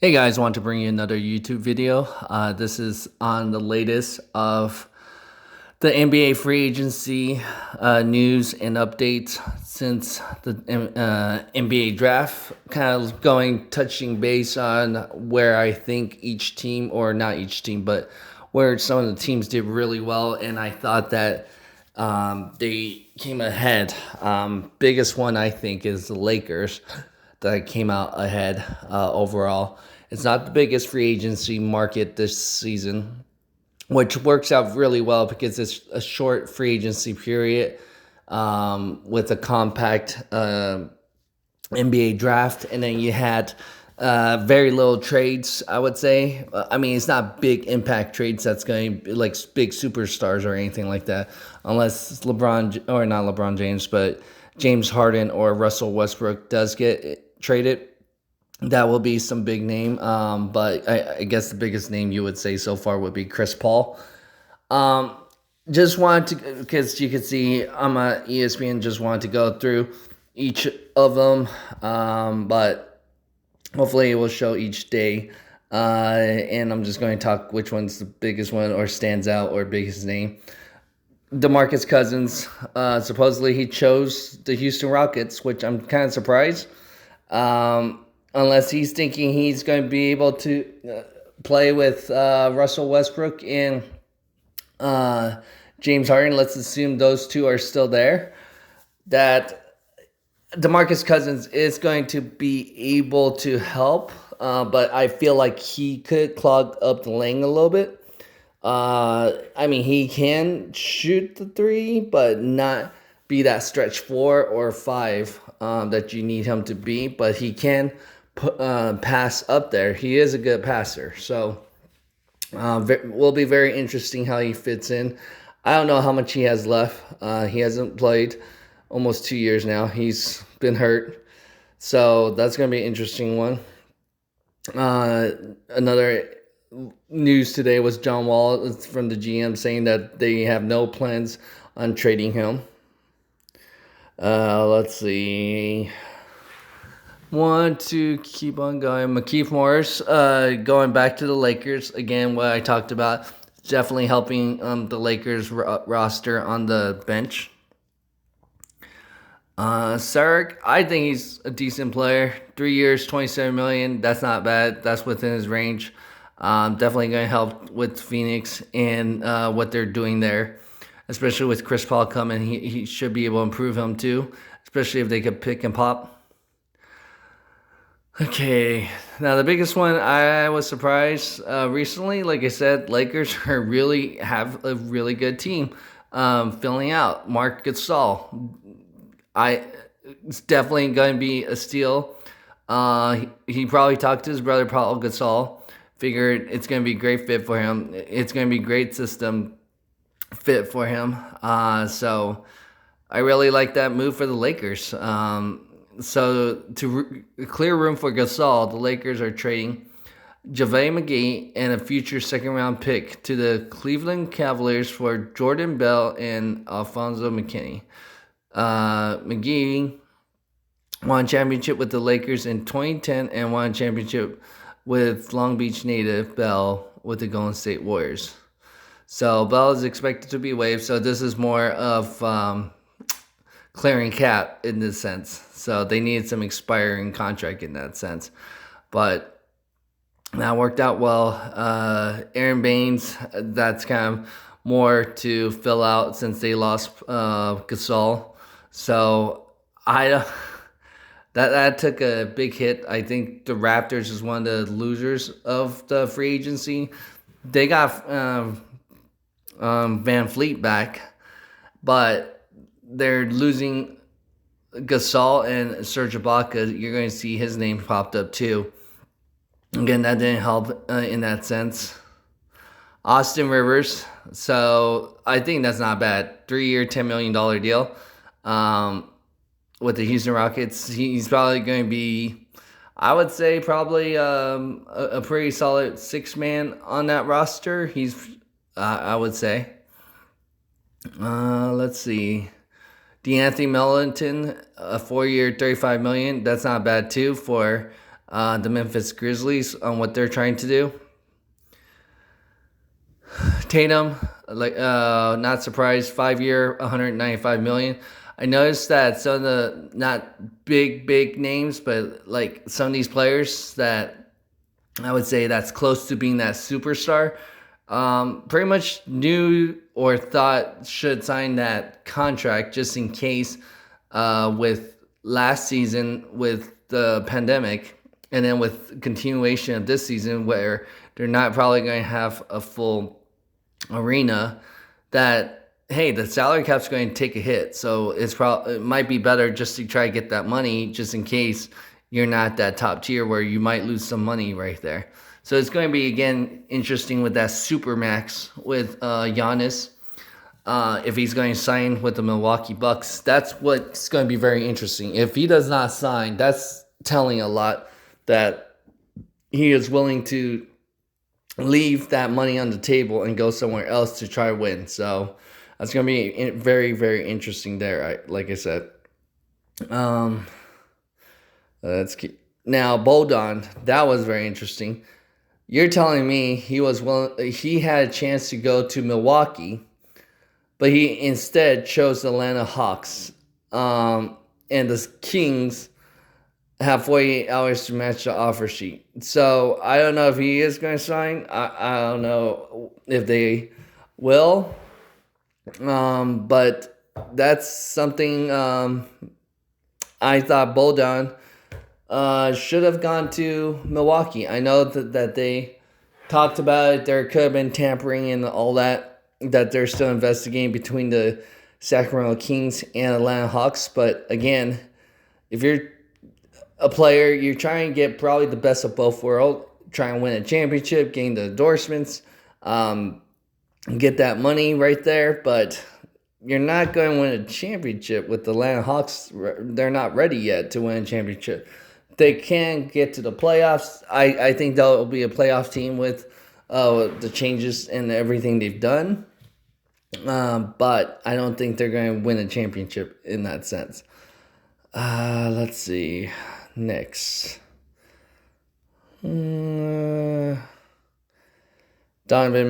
Hey guys, want to bring you another YouTube video. This is on the latest of the NBA free agency news and updates since the NBA draft. Kind of touching base on where I think each team, or not each team, but where some of the teams did really well, and I thought that they came ahead. Biggest one I think is the Lakers that came out ahead overall. It's not the biggest free agency market this season, which works out really well because it's a short free agency period with a compact NBA draft. And then you had very little trades, I would say. I mean, it's not big impact trades that's going to be like big superstars or anything like that, unless LeBron, or not LeBron James, but James Harden or Russell Westbrook does get traded. That will be some big name. But I guess the biggest name you would say so far would be Chris Paul. Um, just wanted to, because you can see I'm a ESPN, just wanted to go through each of them. But hopefully it will show each day. And I'm just going to talk which one's the biggest one or stands out or biggest name. Demarcus Cousins, supposedly he chose the Houston Rockets, which I'm kind of surprised. Unless he's thinking he's going to be able to play with Russell Westbrook and James Harden. Let's assume those two are still there. That Demarcus Cousins is going to be able to help, but I feel like he could clog up the lane a little bit. I mean, he can shoot the three, but not be that stretch 4 or 5 that you need him to be. But he can pass up there. He is a good passer. So will be very interesting how he fits in. I don't know how much he has left. He hasn't played almost 2 years now. He's been hurt. So that's going to be an interesting one. Another news today was John Wall from the GM saying that they have no plans on trading him. Let's see. Want to keep on going. Maurice, going back to the Lakers again. What I talked about, definitely helping the Lakers roster on the bench. Sarek, I think he's a decent player. 3 years, $27 million. That's not bad. That's within his range. Definitely going to help with Phoenix and what they're doing there, especially with Chris Paul coming. He should be able to improve him too, especially if they could pick and pop. Okay, now the biggest one, I was surprised recently. Like I said, Lakers have a really good team filling out. Marc Gasol, it's definitely going to be a steal. He probably talked to his brother Paul Gasol. Figured it's going to be a great fit for him. It's going to be a great system fit for him. So I really like that move for the Lakers. So to clear room for Gasol, the Lakers are trading Mcgee and a future second-round pick to the Cleveland Cavaliers for Jordan Bell and Alfonso McKinney. Mcgee won a championship with the Lakers in 2010 and won a championship with Long Beach native Bell with the Golden State Warriors. So Bell is expected to be waived. So this is more of clearing cap in this sense. So they needed some expiring contract in that sense. But that worked out well. Aaron Baines, that's kind of more to fill out since they lost Gasol. So that took a big hit. I think the Raptors is one of the losers of the free agency. They got Van Fleet back, but they're losing Gasol and Sergio Baca. You're going to see his name popped up too. Again, that didn't help in that sense. Austin Rivers. So I think that's not bad. 3-year, $10 million deal. With the Houston Rockets, he's probably going to be, I would say, probably a pretty solid 6-man on that roster. I would say. Let's see. DeAnthony Melton, a 4-year, $35 million. That's not bad too for the Memphis Grizzlies on what they're trying to do. Tatum, not surprised, 5-year, $195 million. I noticed that some of the not big names, but like some of these players that I would say that's close to being that superstar, pretty much knew or thought should sign that contract just in case with last season with the pandemic and then with continuation of this season where they're not probably going to have a full arena, that hey, the salary cap's going to take a hit, so it might be better just to try to get that money just in case you're not that top tier where you might lose some money right there. So it's going to be again interesting with that super max with Giannis. If he's going to sign with the Milwaukee Bucks, that's what's going to be very interesting. If he does not sign, that's telling a lot that he is willing to leave that money on the table and go somewhere else to try to win. So that's going to be very, very interesting there, like I said. Let's keep. Now, Bogdan, that was very interesting. You're telling me he had a chance to go to Milwaukee, but he instead chose the Atlanta Hawks. And the Kings have 48 hours to match the offer sheet. So I don't know if he is going to sign. I don't know if they will. But that's something I thought Bogdan should have gone to Milwaukee. I know that they talked about it. There could have been tampering and all that they're still investigating between the Sacramento Kings and Atlanta Hawks. But again, if you're a player, you're trying to get probably the best of both worlds, try and win a championship, gain the endorsements, get that money right there. But you're not going to win a championship with the Atlanta Hawks. They're not ready yet to win a championship. They can get to the playoffs. I think they'll be a playoff team with the changes and everything they've done. But I don't think they're going to win a championship in that sense. Let's see. Next. Donovan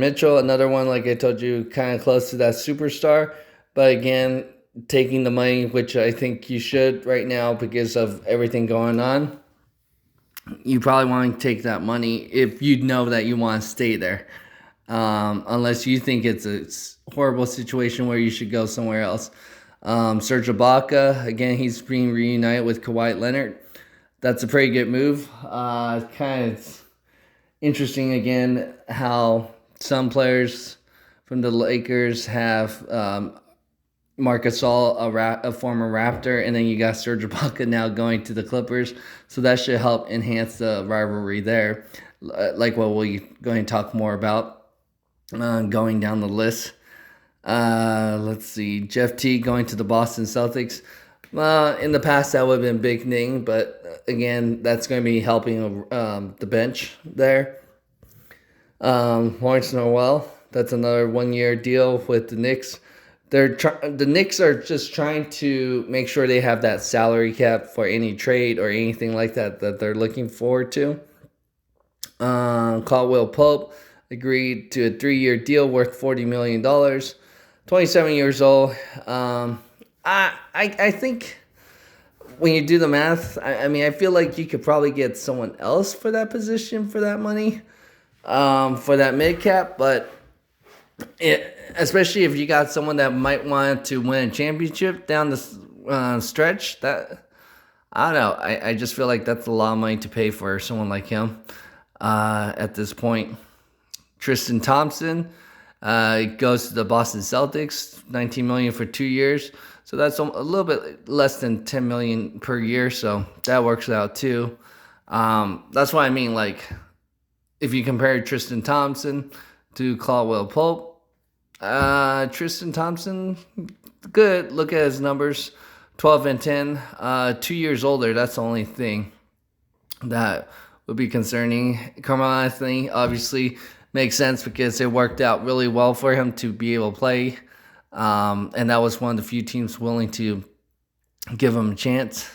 Mitchell, another one, like I told you, kind of close to that superstar. But again, taking the money, which I think you should right now because of everything going on. You probably want to take that money if you know that you want to stay there. Unless you think it's a horrible situation where you should go somewhere else. Sergio Baca, again, he's being reunited with Kawhi Leonard. That's a pretty good move. Kind of interesting, again, how some players from the Lakers have Marc Gasol, a former Raptor, and then you got Sergio Baca now going to the Clippers. So that should help enhance the rivalry there, like what we're going to talk more about going down the list. Let's see. Jeff T going to the Boston Celtics. In the past, that would have been a big thing, but again, that's going to be helping the bench there. Lawrence Noel, that's another 1-year deal with the Knicks. The Knicks are just trying to make sure they have that salary cap for any trade or anything like that they're looking forward to. Caldwell Pope agreed to a 3-year deal worth $40 million. 27 years old. I think when you do the math, I feel like you could probably get someone else for that position for that money, for that mid cap. But especially if you got someone that might want to win a championship down the stretch, that I don't know. I just feel like that's a lot of money to pay for someone like him at this point. Tristan Thompson goes to the Boston Celtics, $19 million for 2 years. So that's a little bit less than $10 million per year. So that works out too. That's what I mean. Like, if you compare Tristan Thompson to Caldwell Pope, Tristan Thompson, good. Look at his numbers, 12 and 10. 2 years older. That's the only thing that would be concerning. Carmelo Anthony, obviously, makes sense because it worked out really well for him to be able to play. And that was one of the few teams willing to give him a chance.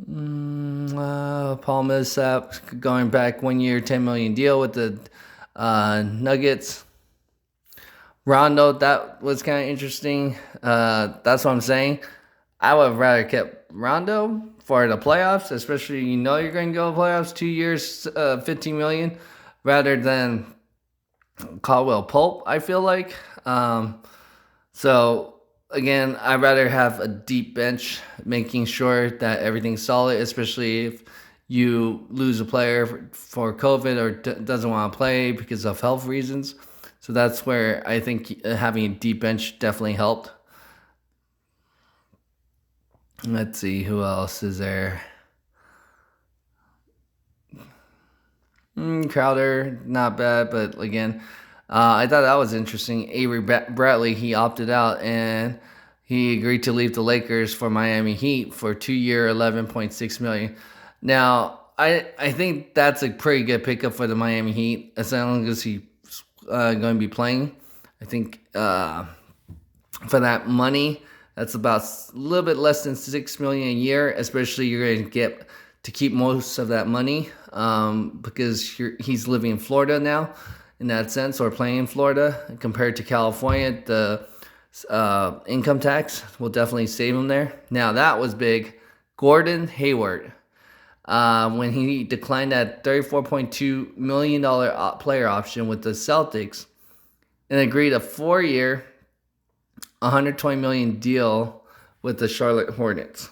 Paul Millsap going back 1 year, $10 million deal with the Nuggets. Rondo, that was kind of interesting. That's what I'm saying. I would have rather kept Rondo for the playoffs, especially you're going to go to playoffs 2 years, $15 million, rather than Caldwell Pope. I feel like. So again, I'd rather have a deep bench, making sure that everything's solid, especially if you lose a player for COVID or doesn't want to play because of health reasons. So that's where I think having a deep bench definitely helped. Let's see, who else is there? Crowder, not bad, but again, I thought that was interesting. Avery Bradley, he opted out and he agreed to leave the Lakers for Miami Heat for 2 year, $11.6 million. Now, I think that's a pretty good pickup for the Miami Heat as long as he's going to be playing. I think for that money, that's about a little bit less than $6 million a year. Especially you're going to get to keep most of that money because he's living in Florida now, in that sense, or playing in Florida compared to California. The income tax will definitely save him there. Now that was big. Gordon Hayward, when he declined that $34.2 million player option with the Celtics and agreed a 4-year, $120 million deal with the Charlotte Hornets.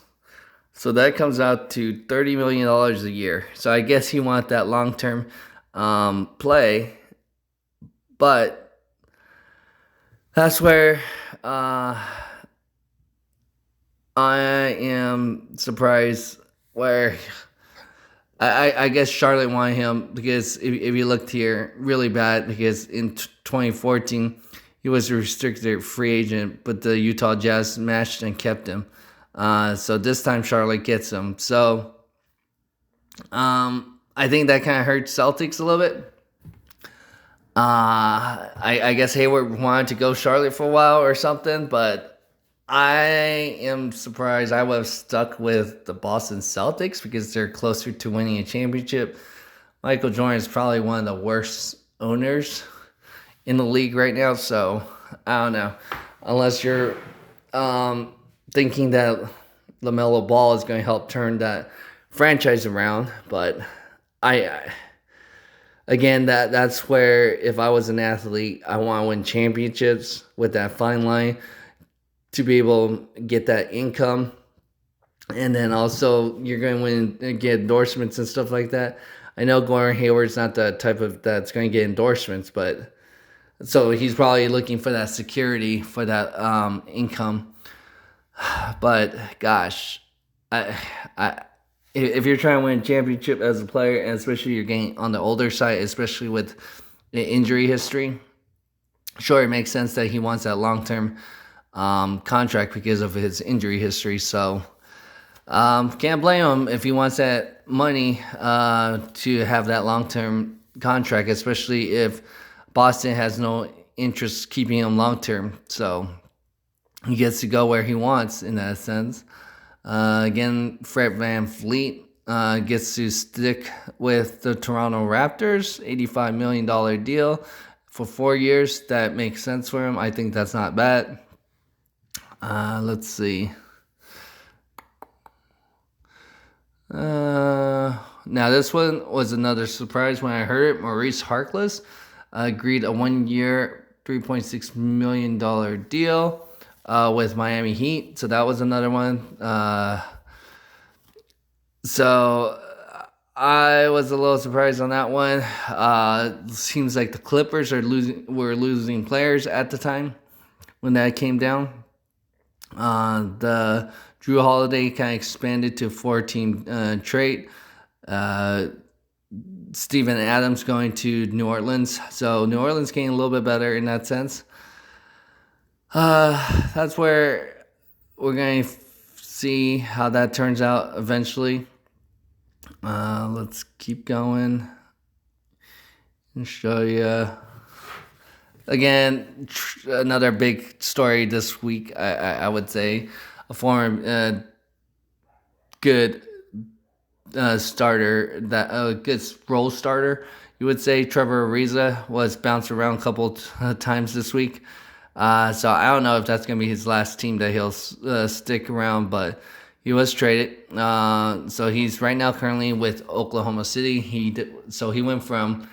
So that comes out to $30 million a year. So I guess he wanted that long-term play. But that's where I am surprised where I guess Charlotte wanted him because if you looked here, really bad because in 2014, he was a restricted free agent, but the Utah Jazz matched and kept him. So this time Charlotte gets him. So I think that kind of hurt Celtics a little bit. I guess Hayward wanted to go Charlotte for a while or something, but I am surprised I would have stuck with the Boston Celtics because they're closer to winning a championship. Michael Jordan is probably one of the worst owners in the league right now, so I don't know. Unless you're thinking that LaMelo Ball is going to help turn that franchise around, but again, that's where if I was an athlete, I want to win championships with that fine line to be able to get that income. And then also you're going to win and get endorsements and stuff like that. I know Gordon Hayward's not the type of that's going to get endorsements, but so he's probably looking for that security for that income. But gosh, if you're trying to win a championship as a player, and especially you're getting on the older side, especially with the injury history, sure, it makes sense that he wants that long-term contract because of his injury history. So can't blame him if he wants that money to have that long-term contract, especially if Boston has no interest keeping him long-term. So he gets to go where he wants in that sense. Again, Fred VanVleet gets to stick with the Toronto Raptors, $85 million deal for 4 years. That makes sense for him. I think that's not bad. Let's see. Now, this one was another surprise when I heard it. Maurice Harkless agreed a 1 year, $3.6 million deal with Miami Heat. So that was another one. So I was a little surprised on that one. Seems like the Clippers were losing players at the time when that came down. The Drew Holiday kind of expanded to a 4-team trade. Steven Adams going to New Orleans. So New Orleans getting a little bit better in that sense. That's where we're going to see how that turns out eventually. Let's keep going and show you. Again, another big story this week, I would say. A former good starter, that a good role starter. You would say Trevor Ariza was bounced around a couple times this week. So I don't know if that's going to be his last team that he'll stick around, but he was traded. So he's right now currently with Oklahoma City. So he went from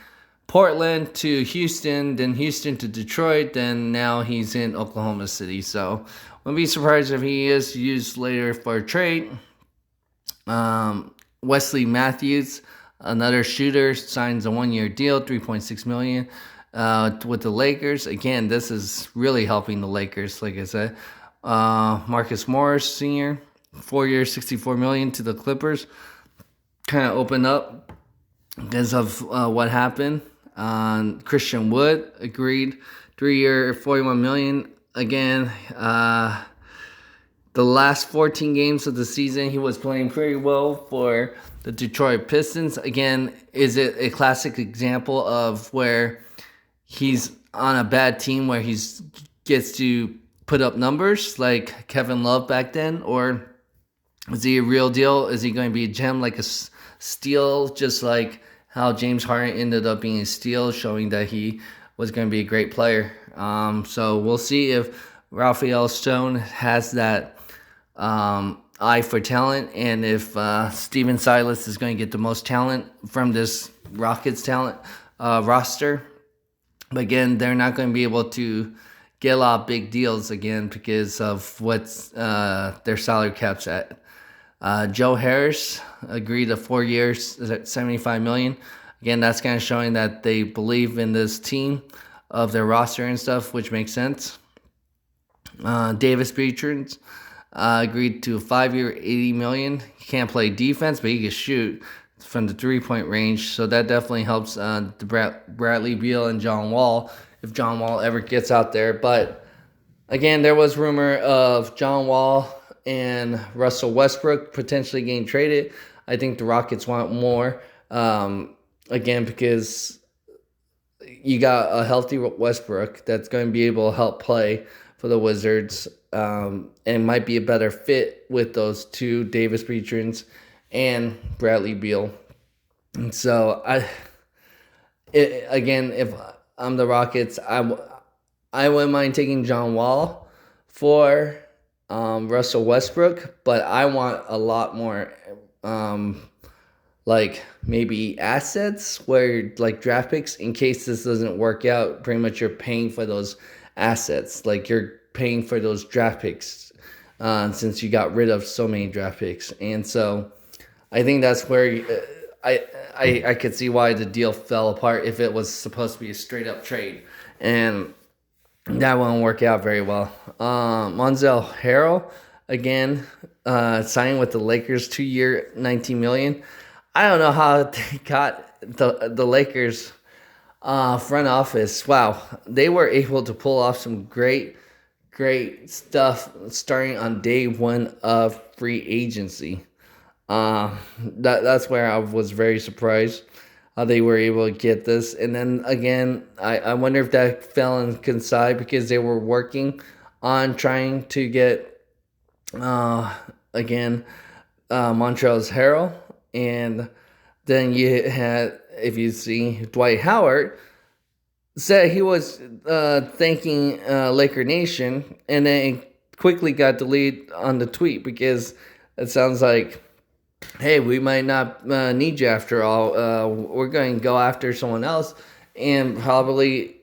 Portland to Houston, then Houston to Detroit, then now he's in Oklahoma City. So wouldn't be surprised if he is used later for a trade. Wesley Matthews, another shooter, signs a 1-year deal, $3.6 million with the Lakers. Again, this is really helping the Lakers, like I said. Marcus Morris, senior, 4 years, $64 million to the Clippers. Kind of opened up because of what happened. Christian Wood agreed, 3-year, $41 million. Again, the last 14 games of the season, he was playing pretty well for the Detroit Pistons. Again, is it a classic example of where he's on a bad team where he gets to put up numbers like Kevin Love back then? Or is he a real deal? Is he going to be a gem, like a steal, just like how James Harden ended up being a steal, showing that he was going to be a great player? So we'll see if Raphael Stone has that eye for talent, and if Steven Silas is going to get the most talent from this Rockets talent roster. But again, they're not going to be able to get a lot of big deals again because of what's their salary cap's at. Joe Harris agreed to 4 years, $75 million. Again, that's kind of showing that they believe in this team of their roster and stuff, which makes sense. Davis Bertans agreed to a 5-year, $80 million. He can't play defense, but he can shoot from the 3-point range. So that definitely helps Bradley Beal and John Wall, if John Wall ever gets out there. But again, there was rumor of John Wall and Russell Westbrook potentially getting traded. I think the Rockets want more. Again, because you got a healthy Westbrook that's going to be able to help play for the Wizards, and might be a better fit with those two, Davis Bertans and Bradley Beal. And so again, if I'm the Rockets, I wouldn't mind taking John Wall for Russell Westbrook, but I want a lot more, like maybe assets, where like draft picks, in case this doesn't work out. Pretty much you're paying for those assets, like you're paying for those draft picks, since you got rid of so many draft picks. And so I think that's where I could see why the deal fell apart if it was supposed to be a straight up trade, and that won't work out very well. Monzell Harrell, again, signing with the Lakers, 2-year, $19 million. I don't know how they got the Lakers front office. Wow, they were able to pull off some great stuff starting on day one of free agency. That's where I was very surprised how they were able to get this. And then again, I wonder if that fell in coincide because they were working on trying to get Montrezl Harrell, and then you had, if you see, Dwight Howard said he was thanking Laker Nation, and then it quickly got deleted on the tweet because it sounds like, hey, we might not need you after all. We're going to go after someone else and probably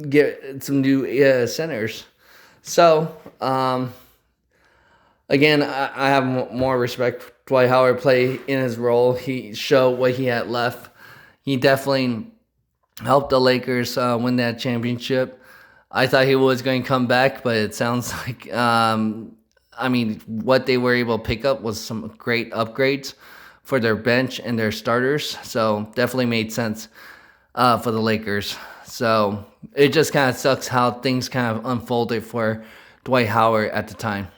get some new centers. So, again, I have more respect for Dwight Howard play in his role. He showed what he had left. He definitely helped the Lakers win that championship. I thought he was going to come back, but it sounds like, what they were able to pick up was some great upgrades for their bench and their starters. So definitely made sense for the Lakers. So it just kind of sucks how things kind of unfolded for Dwight Howard at the time.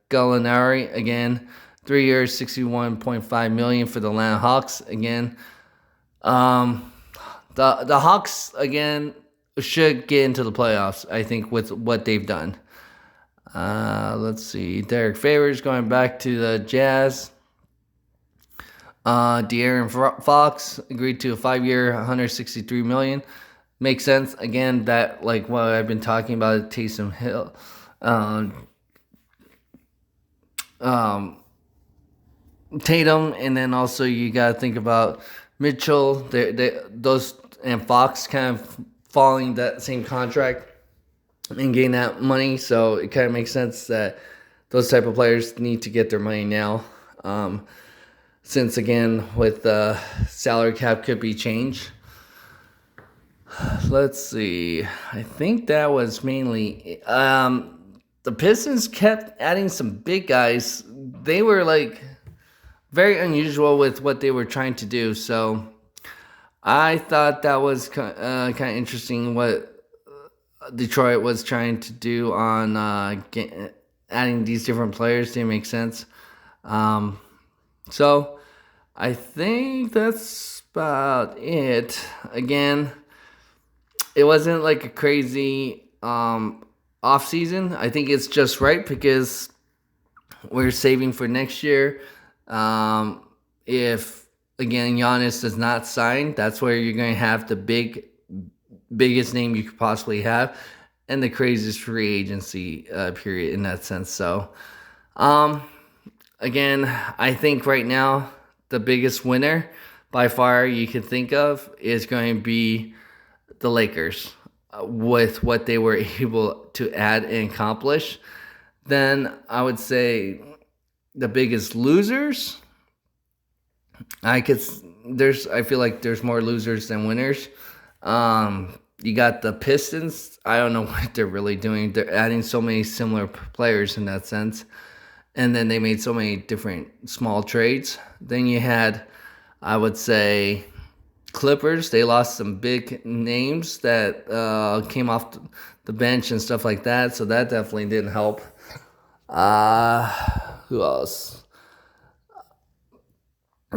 Gallinari, again, 3 years, $61.5 million for the Atlanta Hawks. Again, the Hawks, again, should get into the playoffs, I think, with what they've done. Let's see. Derek Favors going back to the Jazz. De'Aaron Fox agreed to a 5-year, $163 million. Makes sense. Again, that like what I've been talking about, Taysom Hill, um, Tatum, and then also you got to think about Mitchell. Those and Fox kind of following that same contract and getting that money. So it kind of makes sense that those type of players need to get their money now. Since again, with the salary cap could be changed. Let's see. I think that was mainly the Pistons kept adding some big guys. They were like very unusual with what they were trying to do. So I thought that was kind of interesting what Detroit was trying to do on adding these different players. Didn't make sense. So I think that's about it. Again, it wasn't like a crazy off season. I think it's just right because we're saving for next year. If again Giannis does not sign, that's where you're going to have the biggest name you could possibly have, and the craziest free agency period in that sense. So, again, I think right now the biggest winner by far you can think of is going to be the Lakers with what they were able to add and accomplish. Then I would say the biggest losers. I feel like there's more losers than winners. You got the Pistons. I don't know what they're really doing. They're adding so many similar players in that sense. And then they made so many different small trades. Then you had, I would say, Clippers. They lost some big names that came off the bench and stuff like that. So that definitely didn't help. Who else?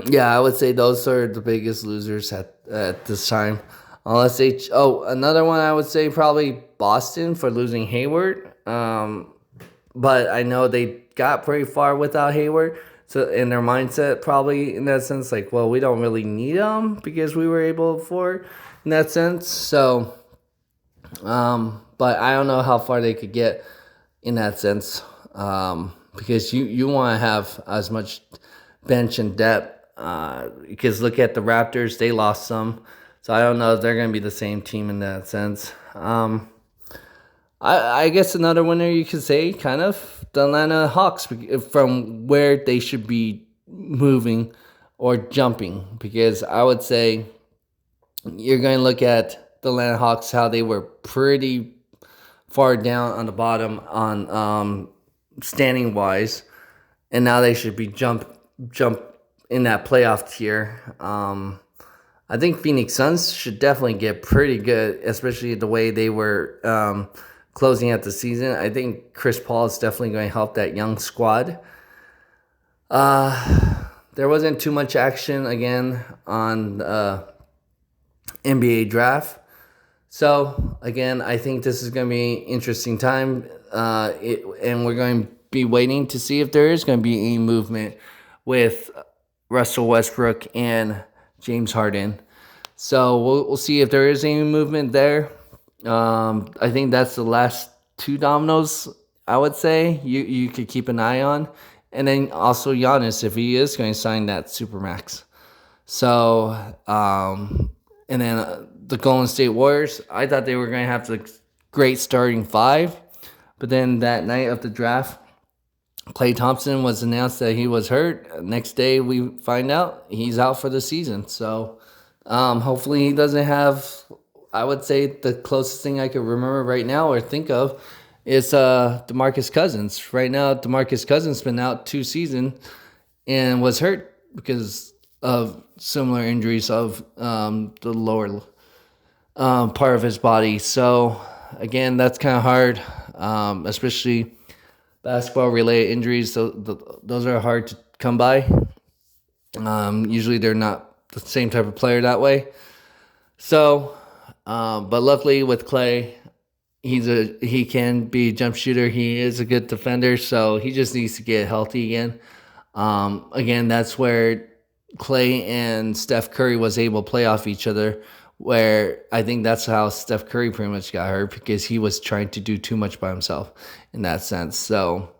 Yeah, I would say those are the biggest losers at this time. Unless another one I would say probably Boston for losing Hayward. But I know they got pretty far without Hayward. So in their mindset, probably in that sense, like, well, we don't really need him because we were able for in that sense. So, but I don't know how far they could get in that sense. Because you want to have as much bench and depth. Because look at the Raptors, they lost some. So I don't know if they're going to be the same team in that sense. I guess another winner you could say, kind of, the Atlanta Hawks, from where they should be moving or jumping. Because I would say you're going to look at the Atlanta Hawks, how they were pretty far down on the bottom on standing wise, and now they should be jump in that playoff tier. I think Phoenix Suns should definitely get pretty good, especially the way they were closing out the season. I think Chris Paul is definitely going to help that young squad. There wasn't too much action again on NBA draft. So, again, I think this is going to be an interesting time. And we're going to be waiting to see if there is going to be any movement with Russell Westbrook and James Harden. So we'll see if there is any movement there. I think that's the last two dominoes, I would say, you could keep an eye on. And then also Giannis, if he is going to sign that Supermax. So, and then the Golden State Warriors, I thought they were going to have the great starting five. But then that night of the draft, Klay Thompson was announced that he was hurt. Next day, we find out he's out for the season. So, hopefully he doesn't have, I would say the closest thing I could remember right now or think of is Demarcus Cousins. Right now, Demarcus Cousins has been out 2 seasons and was hurt because of similar injuries of the lower part of his body. So, again, that's kind of hard, especially basketball-related injuries. So those are hard to come by. Usually they're not the same type of player that way. So, but luckily with Klay, he can be a jump shooter. He is a good defender, so he just needs to get healthy again. Again, that's where Clay and Steph Curry was able to play off each other, where I think that's how Steph Curry pretty much got hurt, because he was trying to do too much by himself in that sense. So,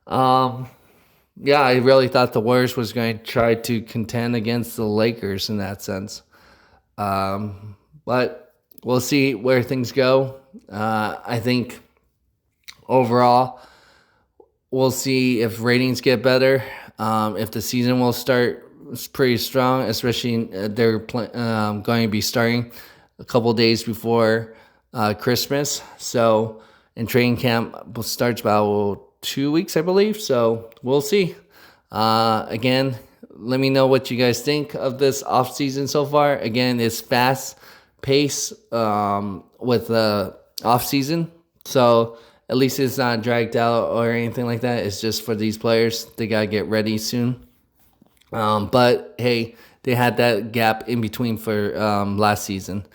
yeah, I really thought the Warriors was going to try to contend against the Lakers in that sense. But we'll see where things go. I think overall, we'll see if ratings get better. If the season will start pretty strong, especially they're going to be starting a couple days before Christmas. So, and training camp starts about 2 weeks, I believe. So we'll see. Again, let me know what you guys think of this off season so far. Again, it's fast pace with the off season. So at least it's not dragged out or anything like that. It's just for these players. They got to get ready soon. But hey, they had that gap in between for last season.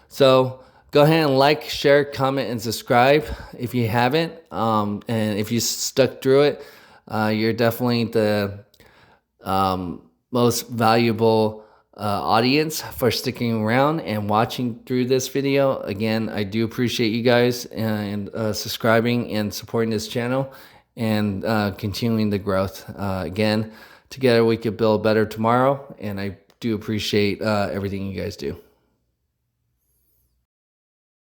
So go ahead and like, share, comment, and subscribe if you haven't. And if you stuck through it, you're definitely the most valuable audience for sticking around and watching through this video. Again, I do appreciate you guys and subscribing and supporting this channel and continuing the growth. Again, together we could build better tomorrow, and I do appreciate everything you guys do.